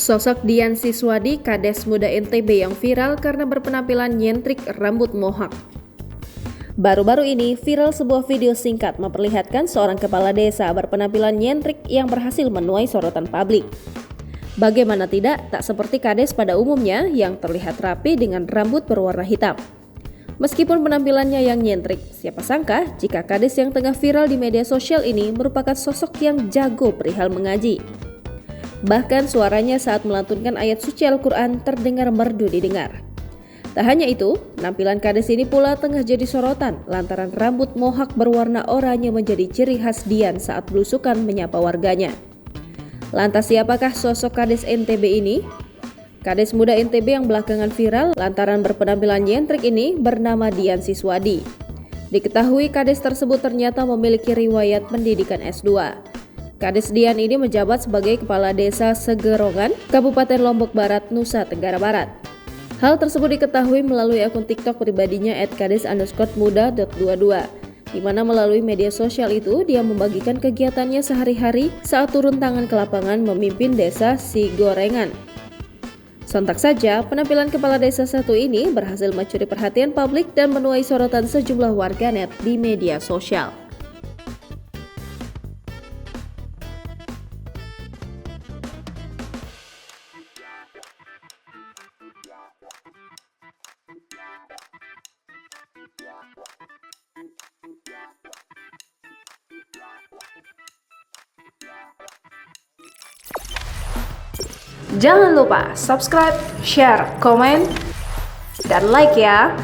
Sosok Dian Siswadi, Kades Muda NTB yang viral karena berpenampilan nyentrik rambut mohak. Baru-baru ini viral sebuah video singkat memperlihatkan seorang kepala desa berpenampilan nyentrik yang berhasil menuai sorotan publik. Bagaimana tidak, tak seperti Kades pada umumnya yang terlihat rapi dengan rambut berwarna hitam. Meskipun penampilannya yang nyentrik, siapa sangka jika Kades yang tengah viral di media sosial ini merupakan sosok yang jago perihal mengaji. Bahkan suaranya saat melantunkan ayat suci Al-Quran terdengar merdu didengar. Tak hanya itu, penampilan Kades ini pula tengah jadi sorotan lantaran rambut mohak berwarna oranye menjadi ciri khas Dian saat belusukan menyapa warganya. Lantas siapakah sosok Kades NTB ini? Kades Muda NTB yang belakangan viral lantaran berpenampilan nyentrik ini bernama Dian Siswadi. Diketahui Kades tersebut ternyata memiliki riwayat pendidikan S2. Kades Dian ini menjabat sebagai Kepala Desa Segerongan, Kabupaten Lombok Barat, Nusa Tenggara Barat. Hal tersebut diketahui melalui akun TikTok pribadinya @kades_muda.22, di mana melalui media sosial itu dia membagikan kegiatannya sehari-hari saat turun tangan ke lapangan memimpin desa Sigorengan. Sontak saja, penampilan kepala desa satu ini berhasil mencuri perhatian publik dan menuai sorotan sejumlah warganet di media sosial. Jangan lupa subscribe, share, komen, dan like ya.